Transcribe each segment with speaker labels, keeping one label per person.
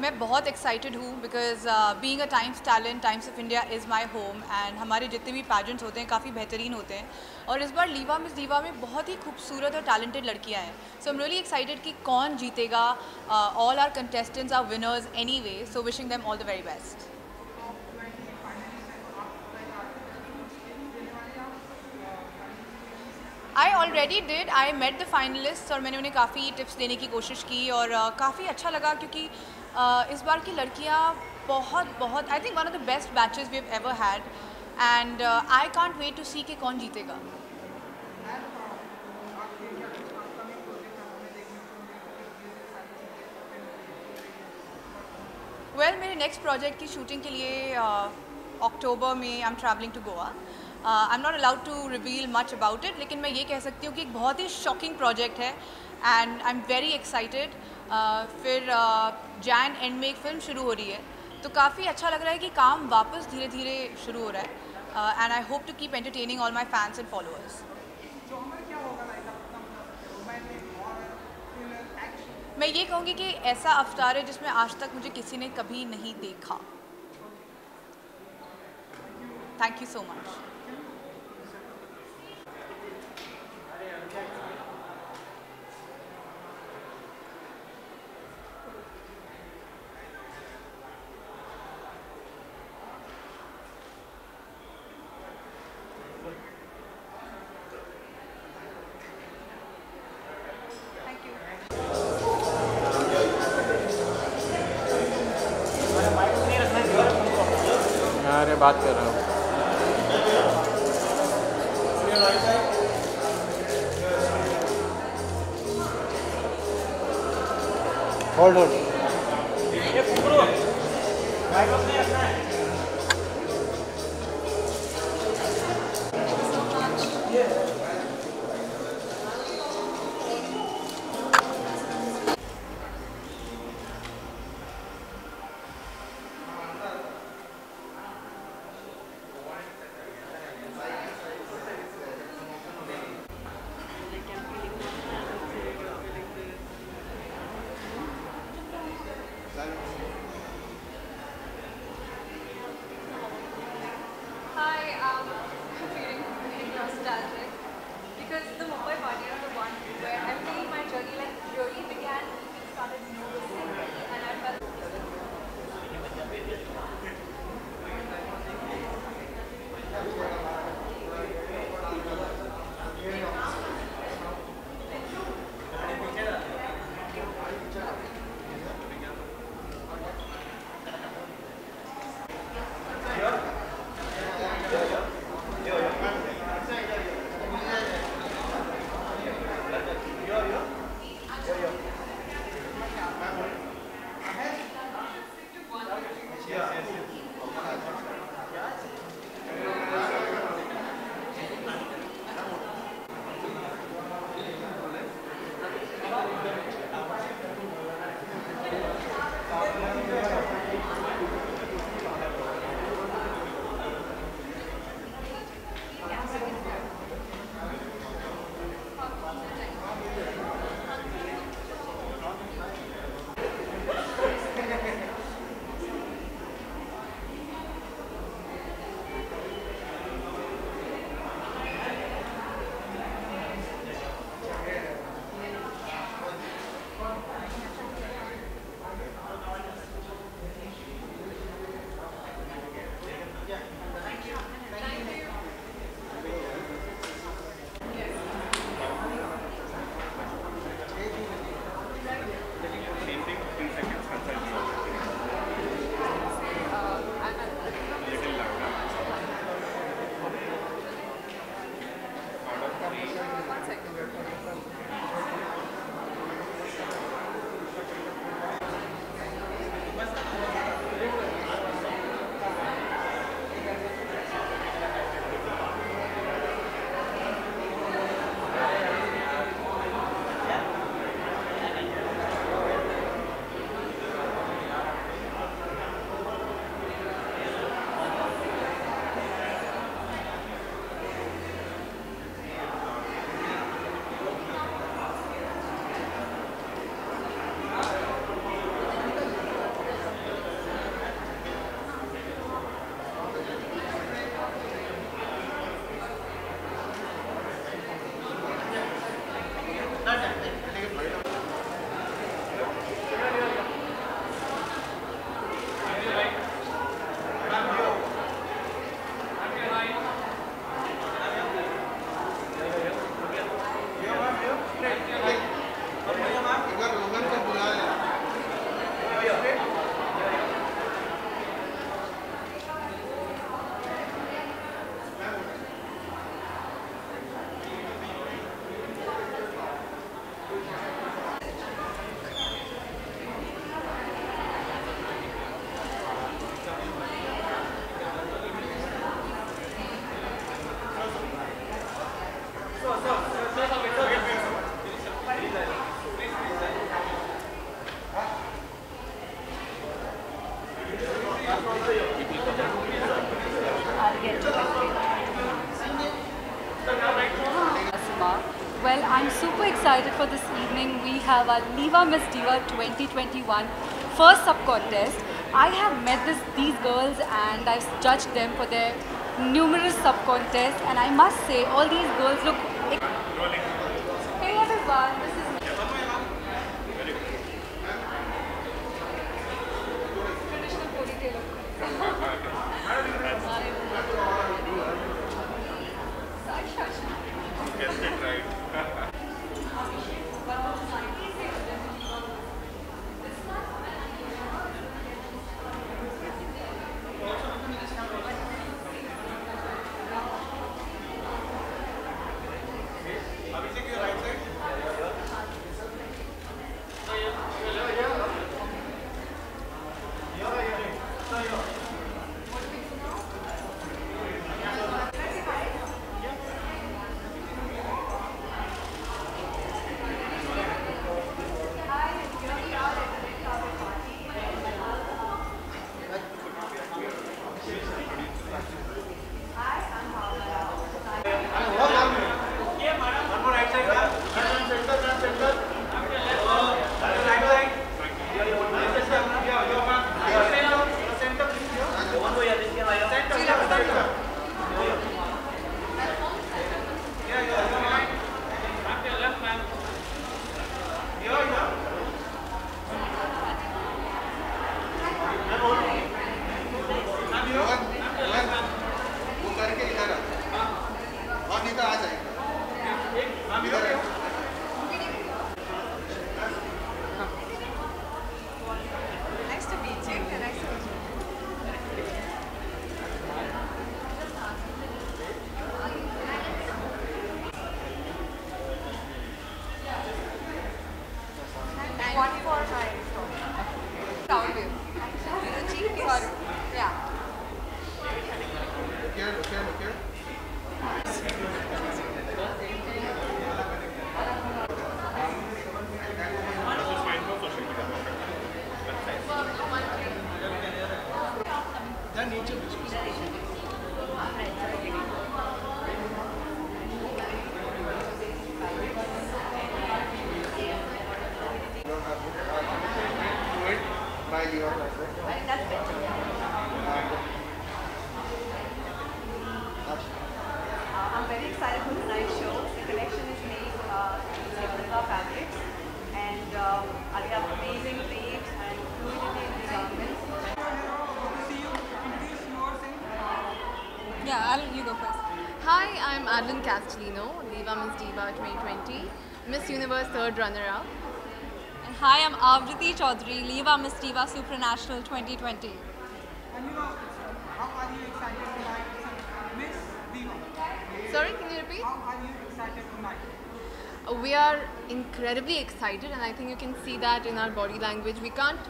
Speaker 1: मैं बहुत एक्साइटेड हूँ because being a times talent, times of India is my home and हमारे जितने भी पैजेंट्स होते हैं काफ़ी बेहतरीन होते हैं और इस बार लीवा मिस दीवा में बहुत ही खूबसूरत और टैलेंटेड लड़कियाँ हैं. So I am really excited कि कौन जीतेगा. All our contestants are winners anyway, so wishing them all the very best. I already did. I met the finalist और मैंने उन्हें काफ़ी टिप्स देने की कोशिश की और काफ़ी अच्छा लगा क्योंकि इस बार की लड़कियाँ बहुत I think one of the best batches we have ever had and I can't wait to see कि कौन जीतेगा. वेल मेरे नेक्स्ट प्रोजेक्ट की शूटिंग के लिए अक्टूबर में I am travelling to Goa. I am not allowed to reveal much about it, लेकिन मैं ये कह सकती हूँ कि एक बहुत ही शॉकिंग प्रोजेक्ट है and I am very excited. फिर जैन एंड में एक फ़िल्म शुरू हो रही है, तो काफ़ी अच्छा लग रहा है कि काम वापस धीरे धीरे शुरू हो रहा है and I hope to keep entertaining all my fans and followers. मैं ये कहूँगी कि ऐसा अवतार है जिसमें आज तक मुझे किसी ने कभी नहीं देखा. Thank you so much.
Speaker 2: अरे बात कर रहा हूँ. Hold
Speaker 1: Hi, I'm feeling really nostalgic because the Mumbai party are the one where I feel my journey really began. People started noticing me and I felt
Speaker 3: I'm super excited for this evening. We have our Liva Miss Diva 2021 first sub-contest. I have met these girls and I've judged them for their numerous sub-contests, and I must say all these girls look... Hey everyone, this is... Traditional ponytail of
Speaker 2: Guessed it right.
Speaker 1: Nice to meet you. Nice to meet you. And one for my sound view. The cheek is... Yeah.
Speaker 2: Look here. By your
Speaker 4: I'm very excited for tonight's show. The collection is made in Srilanka fabrics, and I have amazing waves and fluidity in the garments.
Speaker 1: Yeah, you go first.
Speaker 5: Hi, I'm Adeline Castellino, Liva Miss Diva 2020, Miss Universe third runner-up.
Speaker 1: And hi, I'm Avriti Chaudhary, Liva Miss Diva Supranational 2020.
Speaker 6: And how are you excited tonight, Miss Diva?
Speaker 5: Sorry, can you repeat?
Speaker 6: How are you excited tonight?
Speaker 5: We are incredibly excited, and I think you can see that in our body language. We can't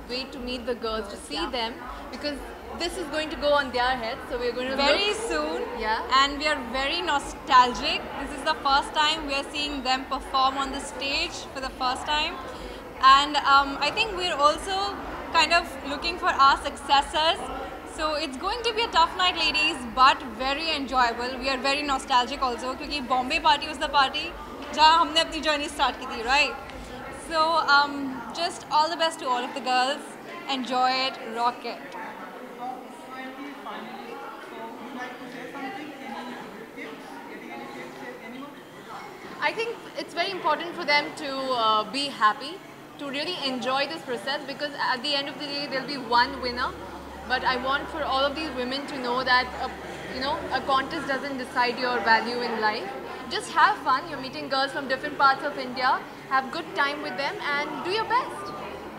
Speaker 5: wait to meet the girls, to see them, because this is going to go on their heads, so we're going to
Speaker 1: Very soon.
Speaker 5: Yeah.
Speaker 1: And we are very nostalgic. This is the first time we are seeing them perform on the stage for the first time. And I think we're also kind of looking for our successors. So it's going to be a tough night, ladies, but very enjoyable. We are very nostalgic also, because Bombay party was the party जहाँ हमने अपनी journey start की थी, right? So just all the best to all of the girls. Enjoy it, rock it.
Speaker 5: I think it's very important for them to be happy, to really enjoy this process, because at the end of the day there'll be one winner. But I want for all of these women to know that a contest doesn't decide your value in life. Just have fun. You're meeting girls from different parts of India. Have good time with them and do your best.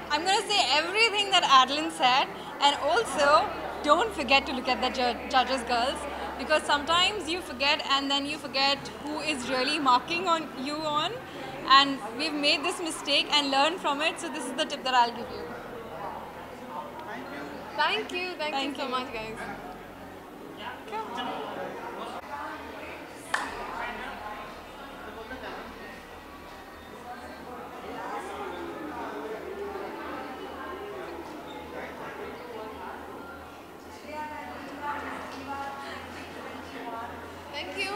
Speaker 1: I'm going to say everything that Adeline said, and also don't forget to look at the judges, girls, because sometimes you forget, and then you forget who is really marking on you and we've made this mistake and learned from it, so this is the tip that I'll give you.
Speaker 5: Thank you so much, guys. Thank you.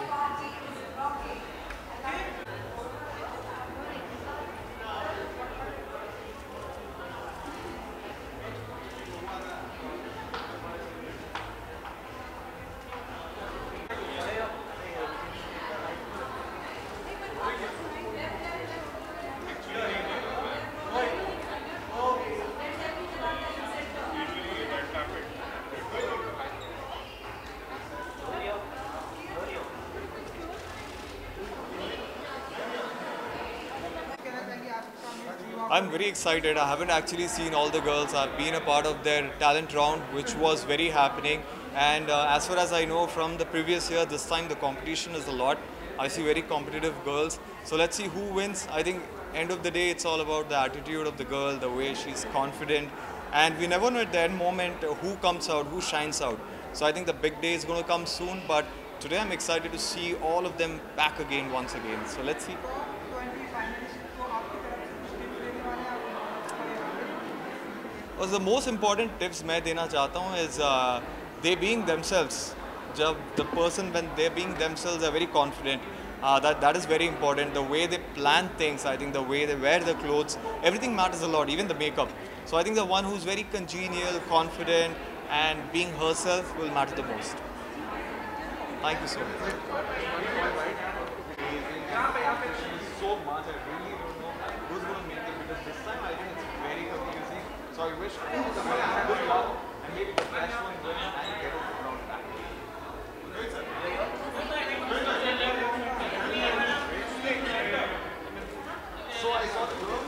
Speaker 7: I'm very excited. I haven't actually seen all the girls. I've been a part of their talent round, which was very happening. And as far as I know from the previous year, this time the competition is a lot. I see very competitive girls. So let's see who wins. I think end of the day, it's all about the attitude of the girl, the way she's confident. And we never know at the end moment who comes out, who shines out. So I think the big day is going to come soon. But today I'm excited to see all of them back again once again. So let's see.
Speaker 6: 20 finalist को आपकी तरफ से कुछ tips देने वाले हैं आप?
Speaker 7: और the most important tips मैं देना चाहता हूँ is they being themselves. जब the person when they being themselves are very confident. That is very important. The way they plan things, I think the way they wear the clothes, everything matters a lot, even the makeup. So I think the one who's very congenial, confident, and being herself will matter the most. Thank you so much. So much, I really don't know who's going to make it because this time I think it's very confusing. So I wish good luck and maybe the fresh one win and get it around back. So I saw the girls.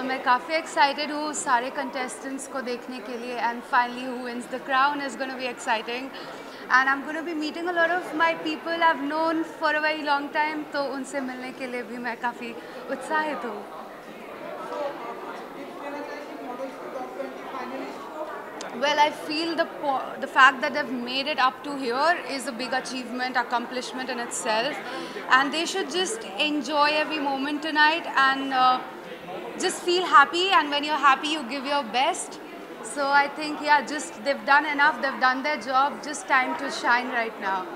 Speaker 3: मैं काफ़ी excited हूँ सारे contestants को देखने के लिए and finally who wins the crown is gonna be exciting and I am gonna be meeting a lot of my people I have known for a very long time, तो उनसे मिलने के लिए भी मैं काफ़ी उत्साहित हूँ. Well, I feel the fact that they've made it up to here is a big achievement, accomplishment in itself, and they should just enjoy every moment tonight and just feel happy. And when you're happy, you give your best. So I think, yeah, just they've done enough. They've done their job. Just time to shine right now.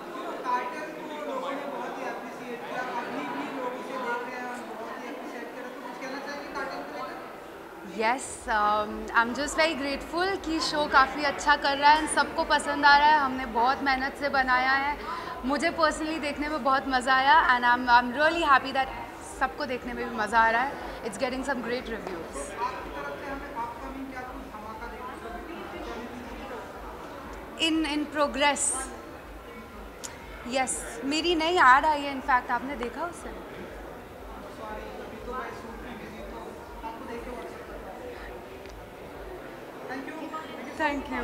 Speaker 3: Yes, I'm just very grateful कि show काफ़ी अच्छा कर रहा है, सबको पसंद आ रहा है. हमने बहुत मेहनत से बनाया है. मुझे पर्सनली देखने में बहुत मज़ा आया and I'm really happy that सबको देखने में भी मज़ा आ रहा है. It's getting some great reviews. In progress. Yes, मेरी नई ad आई है. इनफैक्ट आपने देखा उसे? Thank you.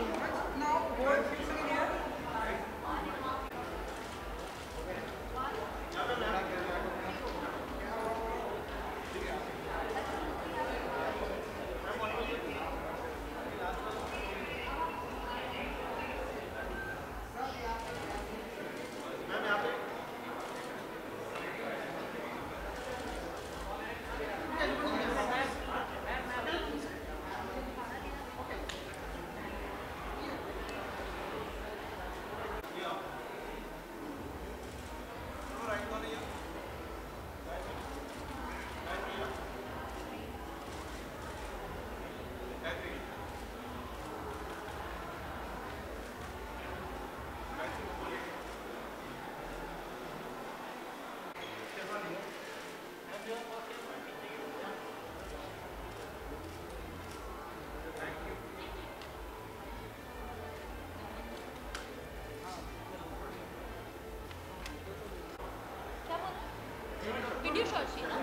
Speaker 5: Video shot थी ना?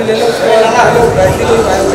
Speaker 6: ले लो उसको, बैटरी कोई